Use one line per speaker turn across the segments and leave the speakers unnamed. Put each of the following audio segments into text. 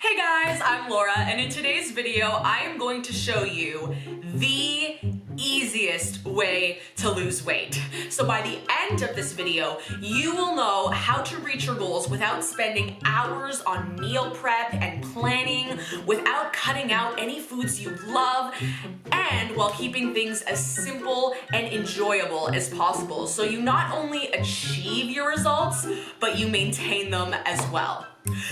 Hey guys, I'm Laura, and in today's video, I am going to show you the easiest way to lose weight. So by the end of this video, you will know how to reach your goals without spending hours on meal prep and planning, without cutting out any foods you love, and while keeping things as simple and enjoyable as possible. So you not only achieve your results, but you maintain them as well.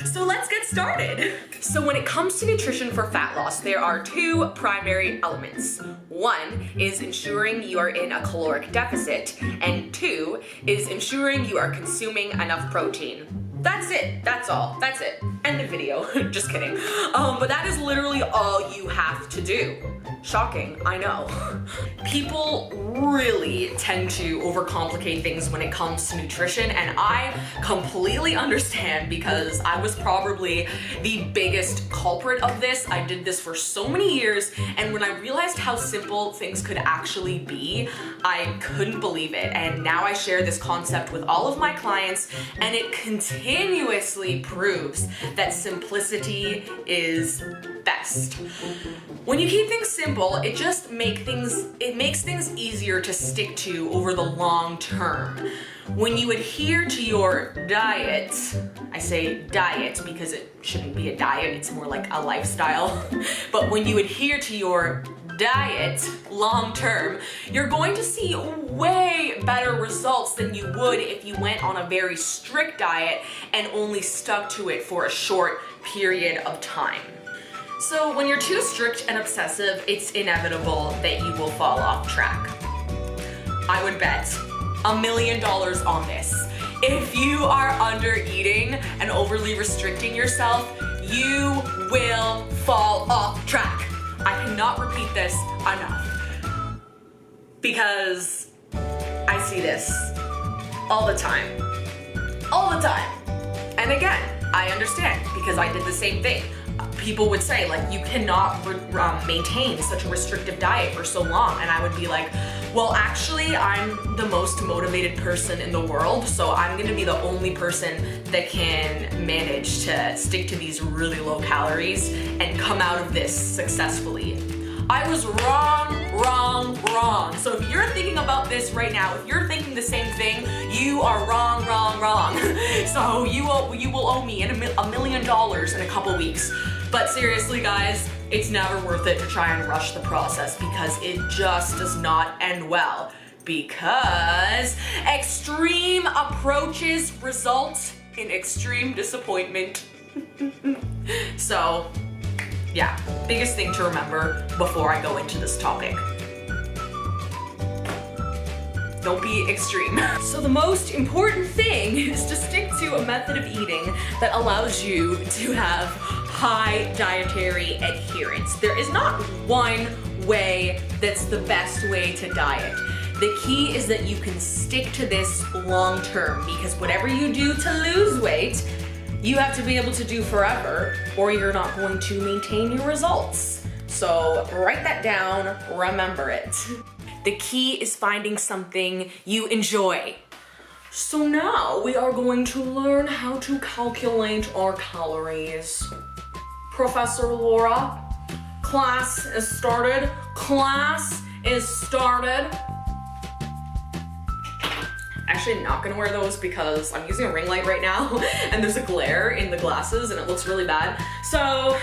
So let's get started. So when it comes to nutrition for fat loss, there are two primary elements. One is ensuring you are in a caloric deficit, and two is ensuring you are consuming enough protein. That's it, that's all, that's it. End of video, just kidding. But that is literally all you have to do. Shocking, I know. People really tend to overcomplicate things when it comes to nutrition, and I completely understand because I was probably the biggest culprit of this. I did this for so many years, and when I realized how simple things could actually be, I couldn't believe it. And now I share this concept with all of my clients, and it continuously proves that simplicity is best. When you keep things simple, it just makes things easier to stick to over the long term. When you adhere to your diet, I say diet because it shouldn't be a diet, it's more like a lifestyle. But when you adhere to your diet long term, you're going to see way better results than you would if you went on a very strict diet and only stuck to it for a short period of time. So when you're too strict and obsessive, it's inevitable that you will fall off track. I would bet $1 million on this. If you are under eating and overly restricting yourself, you will fall off track. I cannot repeat this enough because I see this all the time. All the time. And again, I understand because I did the same thing. People would say, like, you cannot maintain such a restrictive diet for so long. And I would be like, well, actually, I'm the most motivated person in the world, so I'm gonna be the only person that can manage to stick to these really low calories and come out of this successfully. I was wrong. So if you're thinking about this right now, if you're thinking the same thing, you are wrong. So you will owe me $1 million in a couple weeks. But seriously, guys, it's never worth it to try and rush the process because it just does not end well. Because extreme approaches result in extreme disappointment. So, yeah, biggest thing to remember before I go into this topic. Don't be extreme. So the most important thing is to stick to a method of eating that allows you to have high dietary adherence. There is not one way that's the best way to diet. The key is that you can stick to this long term because whatever you do to lose weight, you have to be able to do forever or you're not going to maintain your results. So write that down, remember it. The key is finding something you enjoy. So now we are going to learn how to calculate our calories. Professor Laura, class is started. Class is started. Actually, I'm not gonna wear those because I'm using a ring light right now and there's a glare in the glasses and it looks really bad. So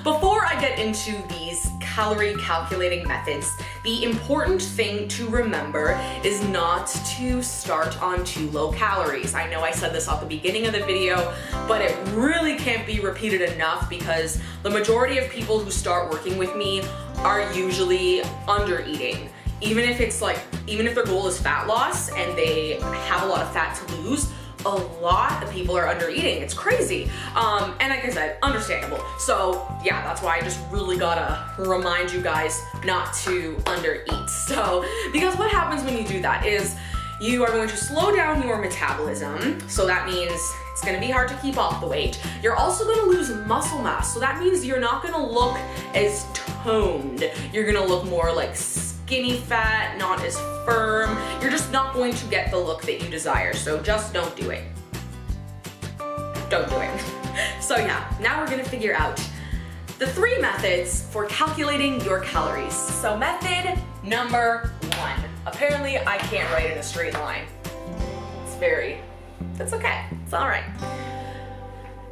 before I get into these calorie calculating methods, the important thing to remember is not to start on too low calories. I know I said this at the beginning of the video, but it really can't be repeated enough because the majority of people who start working with me are usually under eating. Even if their goal is fat loss and they have a lot of fat to lose, a lot of people are under eating. It's crazy. And like I said, understandable. So yeah, that's why I just really gotta remind you guys not to under eat. So, because what happens when you do that is you are going to slow down your metabolism. So that means it's gonna be hard to keep off the weight. You're also gonna lose muscle mass. So that means you're not gonna look as toned. You're gonna look more like skinny fat, not as firm. You're just not going to get the look that you desire. So just don't do it. Don't do it. So yeah, now we're gonna figure out the 3 methods for calculating your calories. So method number 1. Apparently I can't write in a straight line. That's okay, it's all right.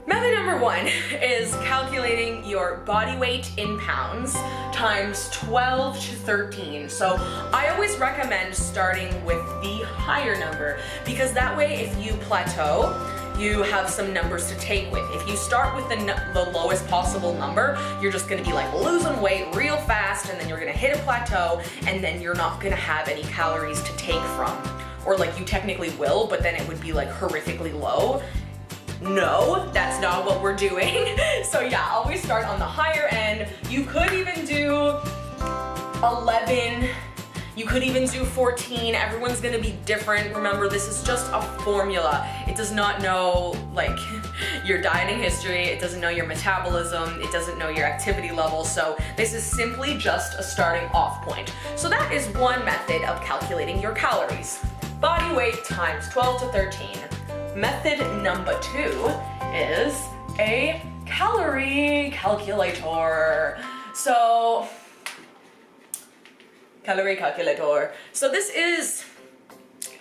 Method number 1 is calculating your body weight in pounds times 12 to 13. So I always recommend starting with the higher number because that way if you plateau, you have some numbers to take with. If you start with the lowest possible number, you're just gonna be like losing weight real fast and then you're gonna hit a plateau and then you're not gonna have any calories to take from. Or like you technically will, but then it would be like horrifically low. No, that's not what we're doing. So yeah, always start on the higher end. You could even do 11, you could even do 14. Everyone's gonna be different. Remember, this is just a formula. It does not know like your dieting history, it doesn't know your metabolism, it doesn't know your activity level, so this is simply just a starting off point. So that is one method of calculating your calories. Body weight times 12 to 13. Method number 2 is a calorie calculator. So, calorie calculator. So this is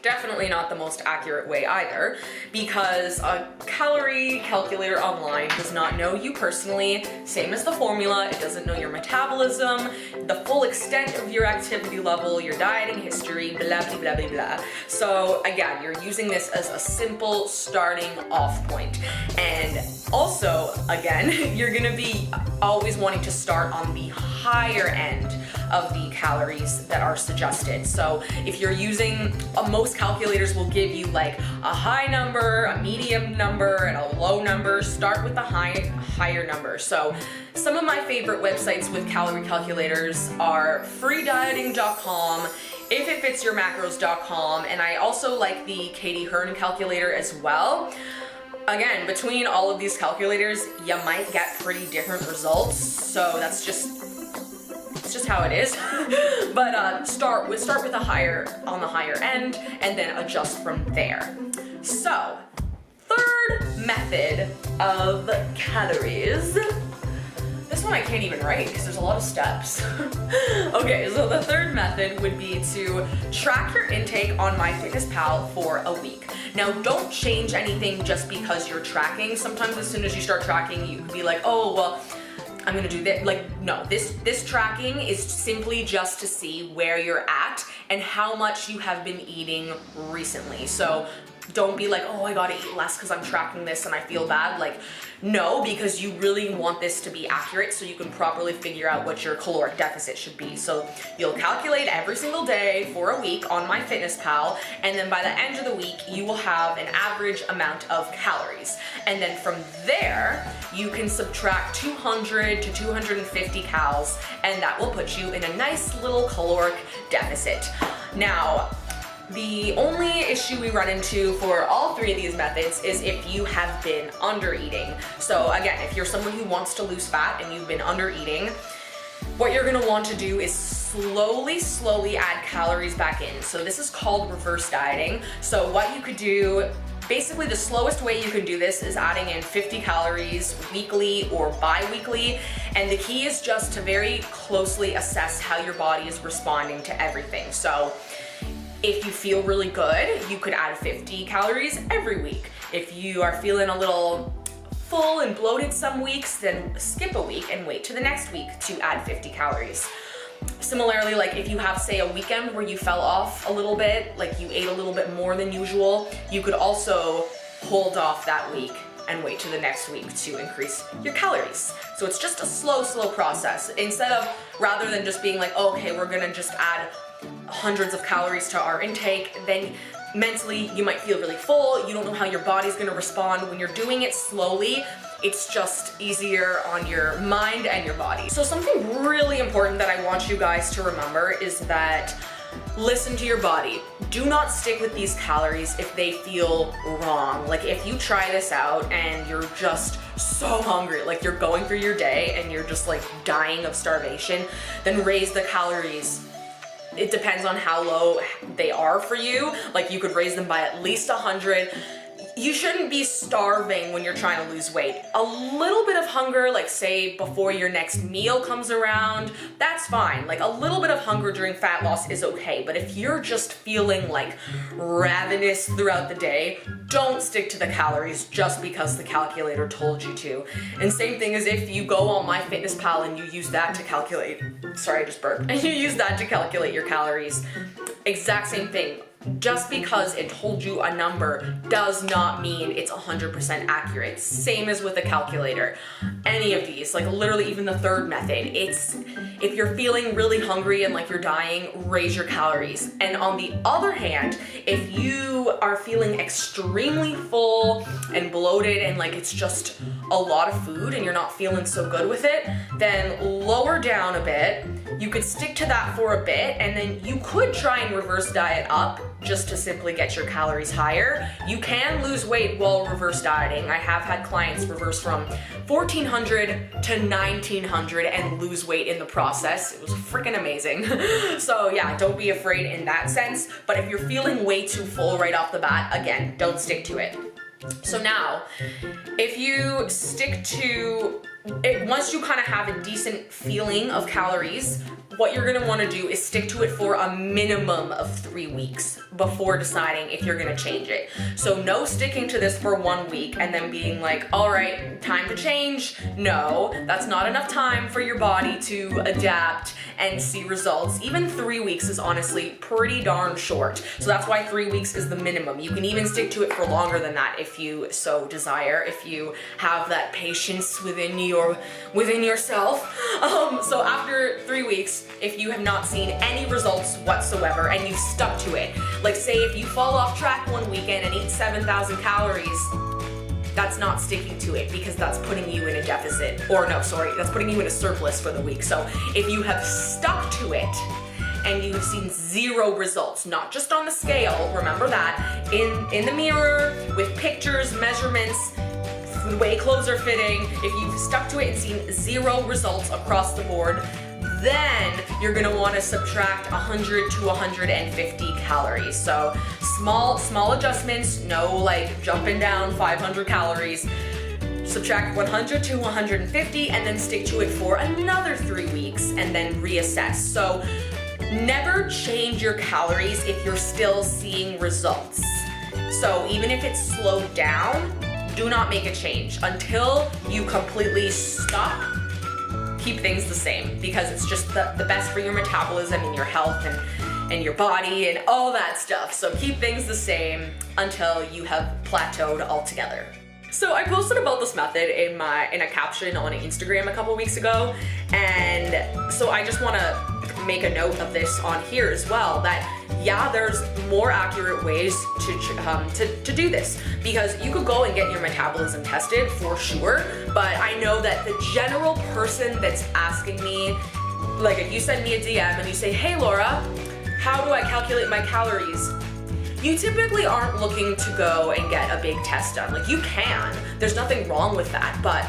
definitely not the most accurate way either, because a calorie calculator online does not know you personally, same as the formula. It doesn't know your metabolism, the full extent of your activity level, your dieting history, blah, blah, blah, blah, blah. So again, you're using this as a simple starting off point. And also, again, you're gonna be always wanting to start on the higher end of the calories that are suggested. So if you're using, most calculators will give you like a high number, a medium number, and a low number. Start with the higher number. So some of my favorite websites with calorie calculators are freedieting.com, ifitfitsyourmacros.com, and I also like the Katie Hearn calculator as well. Again, between all of these calculators, you might get pretty different results, so that's just how it is. But start with on the higher end and then adjust from there. So, third method of calories. This one I can't even write because there's a lot of steps. Okay, so the third method would be to track your intake on MyFitnessPal for a week. Now, don't change anything just because you're tracking. Sometimes as soon as you start tracking, you could be like, oh, well, I'm gonna do that. Like, no, this tracking is simply just to see where you're at and how much you have been eating recently. So don't be like, oh, I gotta eat less because I'm tracking this and I feel bad. Like, no, because you really want this to be accurate so you can properly figure out what your caloric deficit should be. So you'll calculate every single day for a week on MyFitnessPal, and then by the end of the week, you will have an average amount of calories. And then from there, you can subtract 200 to 250 calories, and that will put you in a nice little caloric deficit. Now, the only issue we run into for all 3 of these methods is if you have been under eating. So again, if you're someone who wants to lose fat and you've been under eating, what you're gonna want to do is slowly add calories back in. So this is called reverse dieting. So what you could do, basically the slowest way you can do this is adding in 50 calories weekly or bi-weekly. And the key is just to very closely assess how your body is responding to everything. So if you feel really good, you could add 50 calories every week. If you are feeling a little full and bloated some weeks, then skip a week and wait to the next week to add 50 calories. Similarly, like if you have, say, a weekend where you fell off a little bit, like you ate a little bit more than usual, you could also hold off that week and wait to the next week to increase your calories. So it's just a slow process. Instead of, rather than just being like, oh, okay, we're gonna just add hundreds of calories to our intake, then mentally you might feel really full, you don't know how your body's gonna respond. When you're doing it slowly, it's just easier on your mind and your body. So something really important that I want you guys to remember is that listen to your body. Do not stick with these calories if they feel wrong. Like if you try this out and you're just so hungry, like you're going through your day and you're just like dying of starvation, then raise the calories. It depends on how low they are for you. Like you could raise them by at least 100. you shouldn't be starving when you're trying to lose weight. A little bit of hunger, like say before your next meal comes around, that's fine. Like a little bit of hunger during fat loss is okay. But if you're just feeling like ravenous throughout the day, don't stick to the calories just because the calculator told you to. And same thing as if you go on MyFitnessPal and you use that to calculate, sorry, I just burped, and you use that to calculate your calories. Exact same thing. Just because it told you a number does not mean it's 100% accurate. Same as with a calculator. Any of these, like literally even the third method, it's if you're feeling really hungry and like you're dying, raise your calories. And on the other hand, if you are feeling extremely full and bloated and like it's just a lot of food and you're not feeling so good with it, then lower down a bit. You could stick to that for a bit, and then you could try and reverse diet up just to simply get your calories higher. You can lose weight while reverse dieting. I have had clients reverse from 1400 to 1900 and lose weight in the process. It was freaking amazing. So yeah, don't be afraid in that sense. But if you're feeling way too full right off the bat, again, don't stick to it. So now, if you stick to it, once you kind of have a decent feeling of calories, what you're gonna wanna do is stick to it for a minimum of 3 weeks before deciding if you're gonna change it. So no sticking to this for 1 week and then being like, all right, time to change. No, that's not enough time for your body to adapt and see results. Even 3 weeks is honestly pretty darn short. So that's why 3 weeks is the minimum. You can even stick to it for longer than that if you so desire, if you have that patience within yourself. So after 3 weeks, if you have not seen any results whatsoever and you've stuck to it, like say if you fall off track one weekend and eat 7,000 calories, that's not sticking to it because that's putting you in a deficit, or no, sorry, that's putting you in a surplus for the week. So if you have stuck to it and you've seen 0 results, not just on the scale, remember that, in the mirror, with pictures, measurements, the way clothes are fitting, if you've stuck to it and seen 0 results across the board, then you're gonna wanna subtract 100 to 150 calories. So small adjustments, no like jumping down 500 calories. Subtract 100 to 150 and then stick to it for another 3 weeks and then reassess. So never change your calories if you're still seeing results. So even if it's slowed down, do not make a change until you completely stop. Keep things the same because it's just the best for your metabolism and your health and your body and all that stuff. So keep things the same until you have plateaued altogether. So I posted about this method in a caption on Instagram a couple weeks ago, and so I just want to make a note of this on here as well, that yeah, there's more accurate ways to do this, because you could go and get your metabolism tested for sure, but I know that the general person that's asking me, like if you send me a DM and you say, hey Laura, how do I calculate my calories? You typically aren't looking to go and get a big test done. Like you can, there's nothing wrong with that, but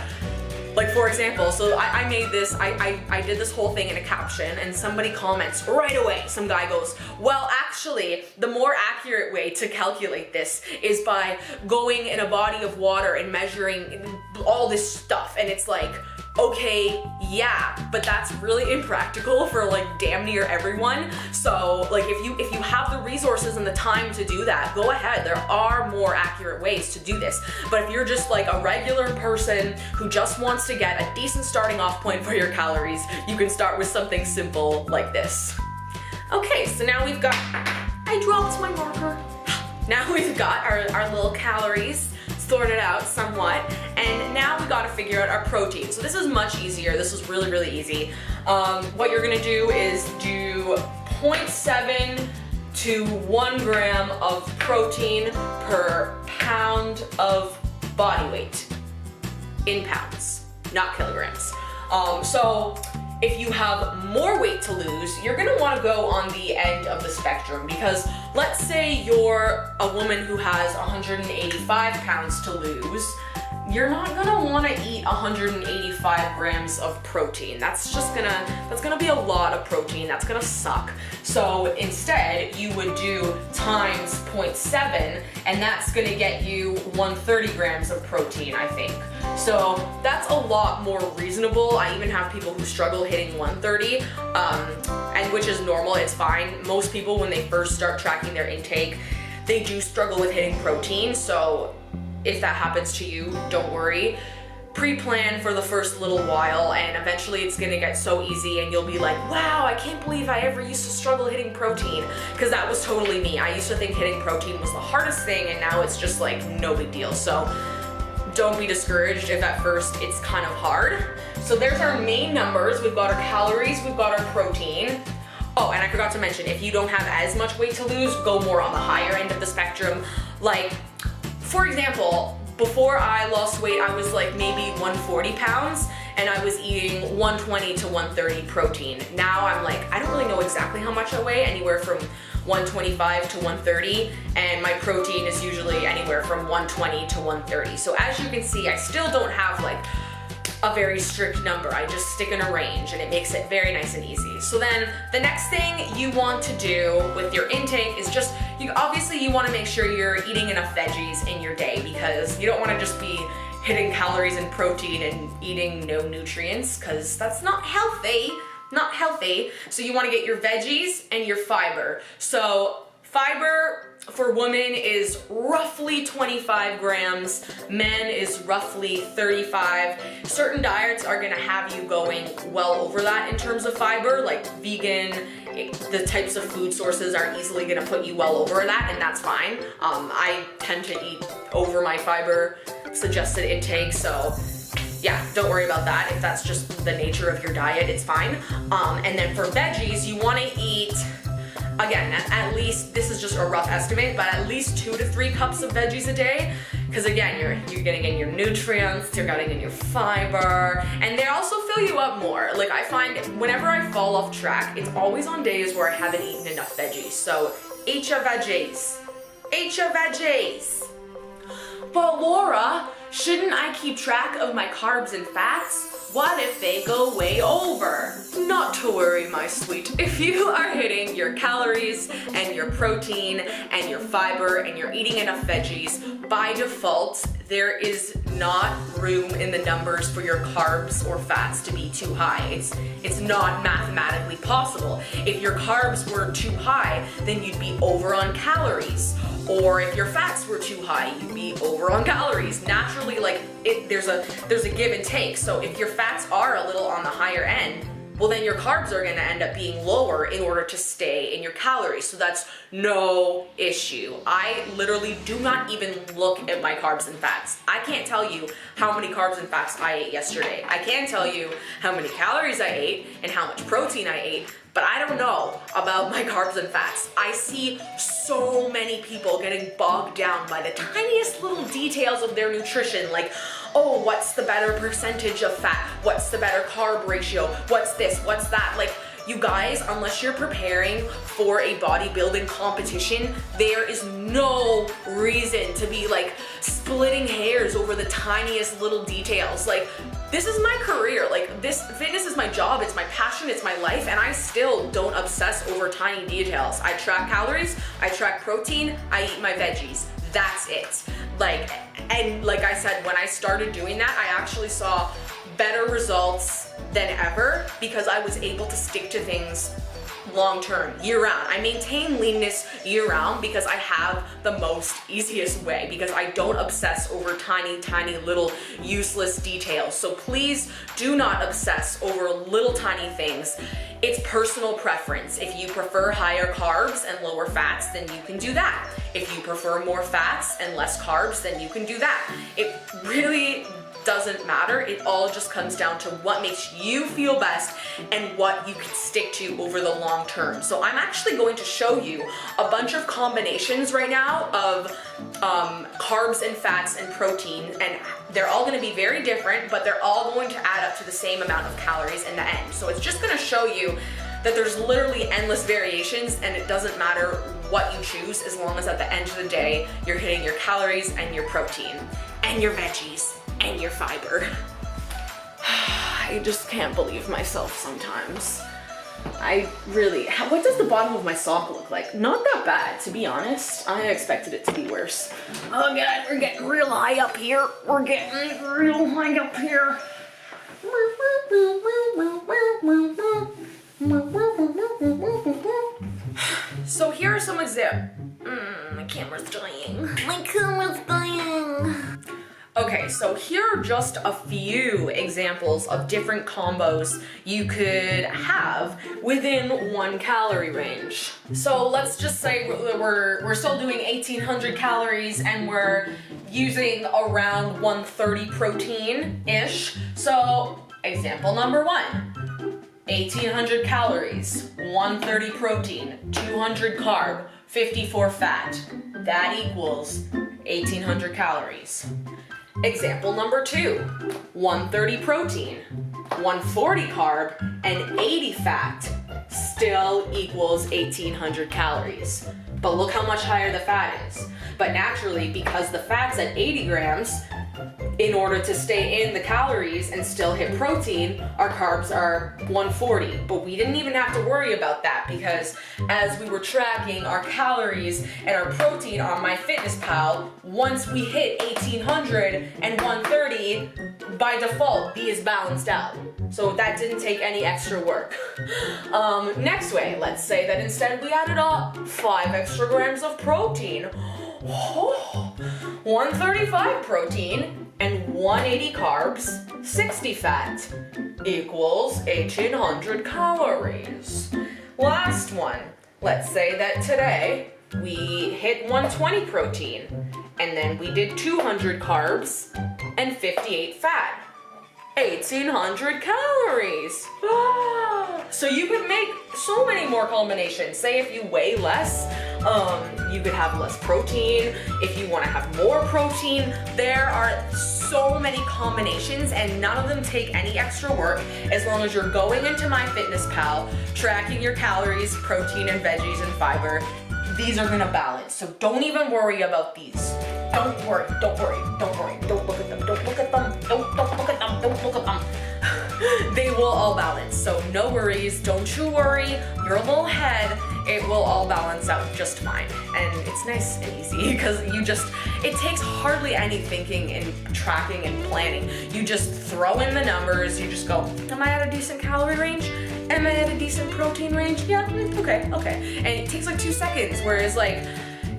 like for example, so I made this, I did this whole thing in a caption and somebody comments right away, some guy goes, well actually the more accurate way to calculate this is by going in a body of water and measuring all this stuff, and it's like, okay, yeah, but that's really impractical for like damn near everyone. So like if you have the resources and the time to do that, go ahead. There are more accurate ways to do this. But if you're just like a regular person who just wants to get a decent starting off point for your calories, you can start with something simple like this. Okay, so now we've got, I dropped my marker. Now we've got our little calories sorted out somewhat, and now we gotta figure out our protein. So this is much easier. This is really, really easy. What you're gonna do is do 0.7 to 1 gram of protein per pound of body weight in pounds, not kilograms. So if you have more weight to lose, you're gonna wanna go on the end of the spectrum, because let's say you're a woman who has 185 pounds to lose, you're not gonna wanna eat 185 grams of protein. That's gonna be a lot of protein. That's gonna suck. So instead, you would do times 0.7, and that's gonna get you 130 grams of protein, I think. So that's a lot more reasonable. I even have people who struggle hitting 130, and which is normal, it's fine. Most people, when they first start tracking their intake, they do struggle with hitting protein, so if that happens to you, don't worry. Pre-plan for the first little while, and eventually it's gonna get so easy and you'll be like, wow, I can't believe I ever used to struggle hitting protein, because that was totally me. I used to think hitting protein was the hardest thing, and now it's just like no big deal. So don't be discouraged if at first it's kind of hard. So there's our main numbers. We've got our calories, we've got our protein. Oh, and I forgot to mention, if you don't have as much weight to lose, go more on the higher end of the spectrum. Like, for example, before I lost weight, I was like maybe 140 pounds, and I was eating 120 to 130 protein. Now I'm like, I don't really know exactly how much I weigh, anywhere from 125 to 130, and my protein is usually anywhere from 120 to 130. So as you can see, I still don't have like a very strict number. I just stick in a range, and it makes it very nice and easy. So then the next thing you want to do with your intake is just, obviously you want to make sure you're eating enough veggies in your day, because you don't want to just be hitting calories and protein and eating no nutrients, because that's not healthy. Not healthy. So you want to get your veggies and your fiber. So fiber for women is roughly 25 grams, men is roughly 35. Certain diets are gonna have you going well over that in terms of fiber, like vegan, the types of food sources are easily gonna put you well over that, and that's fine. I tend to eat over my fiber suggested intake, so yeah, don't worry about that. If that's just the nature of your diet, it's fine. And then for veggies, you wanna eat, again, at least, this is just a rough estimate, but at least 2 to 3 cups of veggies a day. Because again, you're getting in your nutrients, you're getting in your fiber, and they also fill you up more. Like, I find whenever I fall off track, it's always on days where I haven't eaten enough veggies. So eat your veggies. Eat your veggies. But Laura, shouldn't I keep track of my carbs and fats? What if they go way over? Not to worry, my sweet. If you are hitting your calories and your protein and your fiber and you're eating enough veggies, by default, there is not room in the numbers for your carbs or fats to be too high. It's not mathematically possible. If your carbs were too high, then you'd be over on calories. Or if your fats were too high, you'd be over on calories. Naturally, like, there's a give and take. So if your fats are a little on the higher end, well, then your carbs are gonna end up being lower in order to stay in your calories. So that's no issue. I literally do not even look at my carbs and fats. I can't tell you how many carbs and fats I ate yesterday. I can tell you how many calories I ate and how much protein I ate, but I don't know about my carbs and fats. I see so many people getting bogged down by the tiniest little details of their nutrition, like, oh, what's the better percentage of fat? What's the better carb ratio? What's this? What's that? Like, you guys, unless you're preparing for a bodybuilding competition, there is no reason to be like splitting hairs over the tiniest little details. Like, this is my career. Like, this fitness is my job, it's my passion, it's my life, and I still don't obsess over tiny details. I track calories, I track protein, I eat my veggies. That's it. Like, and like I said, when I started doing that, I actually saw better results than ever because I was able to stick to things long term, year round. I maintain leanness year round because I have the most easiest way, because I don't obsess over tiny little useless details. So please do not obsess over little tiny things. It's personal preference. If you prefer higher carbs and lower fats, then you can do that. If you prefer more fats and less carbs, then you can do that. It really doesn't matter. It all just comes down to what makes you feel best and what you can stick to over the long term. So I'm actually going to show you a bunch of combinations right now of carbs and fats and protein, and they're all going to be very different, but they're all going to add up to the same amount of calories in the end. So it's just going to show you that there's literally endless variations, and it doesn't matter what you choose as long as at the end of the day you're hitting your calories and your protein and your veggies and and your fiber. I just can't believe myself sometimes. What does the bottom of my sock look like? Not that bad, to be honest. I expected it to be worse. Oh God, we're getting real high up here. We're getting real high up here. So here are some examples. My camera's dying. My camera's dying. Okay, so here are just a few examples of different combos you could have within 1 calorie range. So let's just say we're still doing 1800 calories and we're using around 130 protein-ish. So example number 1, 1800 calories, 130 protein, 200 carb, 54 fat. That equals 1800 calories. Example number 2, 130 protein, 140 carb, and 80 fat still equals 1800 calories. But look how much higher the fat is. But naturally, because the fat's at 80 grams, in order to stay in the calories and still hit protein, our carbs are 140. But we didn't even have to worry about that because as we were tracking our calories and our protein on MyFitnessPal, once we hit 1800 and 130, by default, these balanced out. So that didn't take any extra work. Next way, let's say that instead we added up 5 extra grams of protein. 135 protein and 180 carbs, 60 fat equals 1800 calories. Last one, let's say that today we hit 120 protein and then we did 200 carbs and 58 fat. 1800 calories. So you could make so many more combinations. Say if you weigh less, you could have less protein. If you want to have more protein, there are so many combinations and none of them take any extra work as long as you're going into MyFitnessPal, tracking your calories, protein and veggies and fiber. These are gonna balance, so don't even worry about these. Don't worry, don't worry, don't worry. Don't look at them, don't look at them, don't look at them, don't look at them. They will all balance, so no worries, don't you worry. Your little head, it will all balance out just fine. And it's nice and easy because it takes hardly any thinking and tracking and planning. You just throw in the numbers, you just go, am I at a decent calorie range? Am I at a decent protein range? Yeah, okay. And it takes like 2 seconds, whereas like,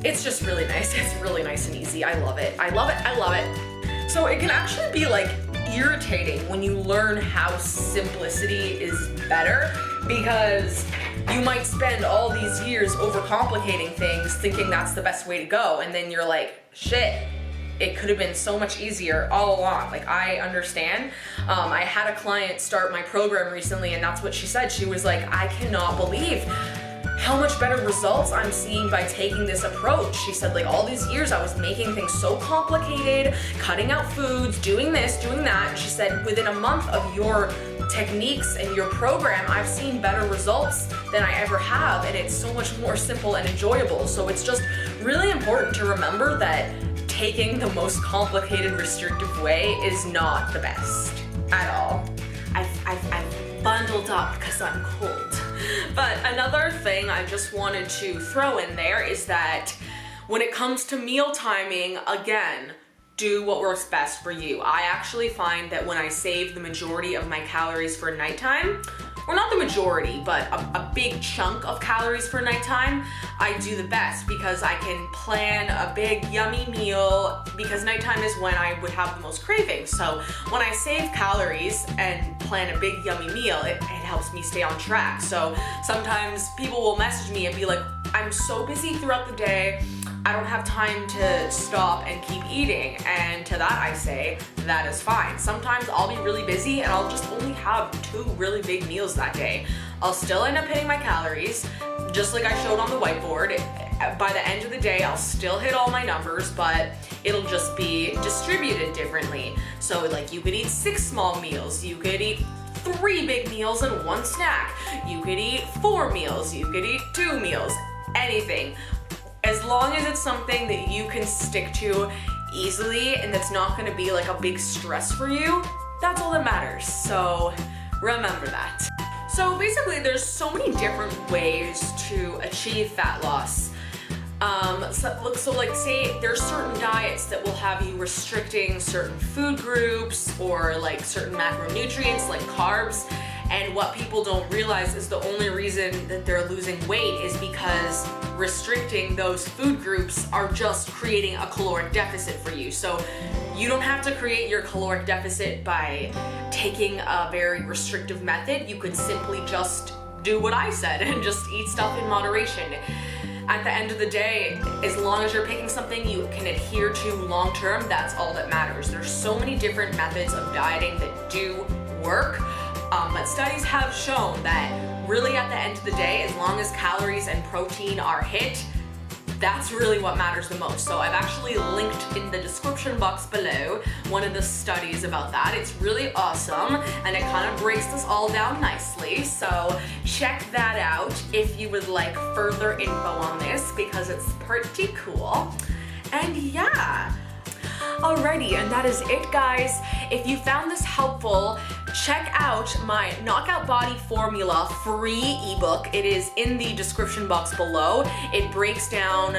it's just really nice. It's really nice and easy. I love it. I love it. I love it. So it can actually be like irritating when you learn how simplicity is better because you might spend all these years overcomplicating things thinking that's the best way to go. And then you're like, shit, it could have been so much easier all along. Like, I understand. I had a client start my program recently and that's what she said. She was like, I cannot believe how much better results I'm seeing by taking this approach. She said, like, all these years I was making things so complicated, cutting out foods, doing this, doing that. And she said, within a month of your techniques and your program, I've seen better results than I ever have, and it's so much more simple and enjoyable. So it's just really important to remember that taking the most complicated, restrictive way is not the best at all. I've bundled up because I'm cold. But another thing I just wanted to throw in there is that when it comes to meal timing, again, do what works best for you. I actually find that when I save the majority of my calories for nighttime, or not the majority, but a big chunk of calories for nighttime, I do the best because I can plan a big yummy meal because nighttime is when I would have the most cravings. So when I save calories and plan a big yummy meal, it helps me stay on track. So sometimes people will message me and be like, I'm so busy throughout the day, I don't have time to stop and keep eating. And to that I say, that is fine. Sometimes I'll be really busy and I'll just only have 2 really big meals that day. I'll still end up hitting my calories, just like I showed on the whiteboard. By the end of the day, I'll still hit all my numbers, but it'll just be distributed differently. So like you could eat 6 small meals, you could eat 3 big meals and 1 snack. You could eat 4 meals, you could eat 2 meals, anything. As long as it's something that you can stick to, easily and that's not gonna be like a big stress for you, that's all that matters. So remember that. So basically there's so many different ways to achieve fat loss. So like say there's certain diets that will have you restricting certain food groups or like certain macronutrients like carbs, and what people don't realize is the only reason that they're losing weight is because restricting those food groups are just creating a caloric deficit for you. So you don't have to create your caloric deficit by taking a very restrictive method. You could simply just do what I said and just eat stuff in moderation. At the end of the day, as long as you're picking something you can adhere to long term, that's all that matters. There's so many different methods of dieting that do work, but studies have shown that really at the end of the day, as long as calories and protein are hit, that's really what matters the most. So I've actually linked in the description box below one of the studies about that. It's really awesome and it kind of breaks this all down nicely. So check that out if you would like further info on this, because it's pretty cool. And yeah. Alrighty, and that is it, guys. If you found this helpful, check out my Knockout Body Formula free ebook. It is in the description box below. It breaks down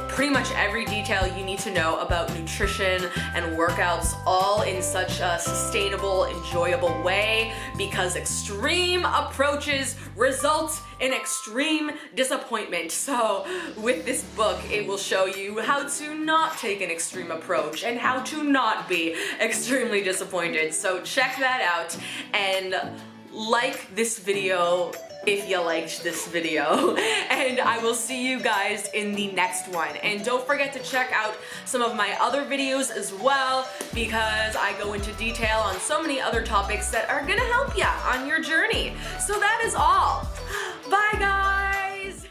pretty much every detail you need to know about nutrition and workouts, all in such a sustainable, enjoyable way, because extreme approaches result in extreme disappointment. So with this book, it will show you how to not take an extreme approach and how to not be extremely disappointed. So check that out and like this video if you liked this video, and I will see you guys in the next one. And don't forget to check out some of my other videos as well, because I go into detail on so many other topics that are gonna help you on your journey. So that is all. Bye guys!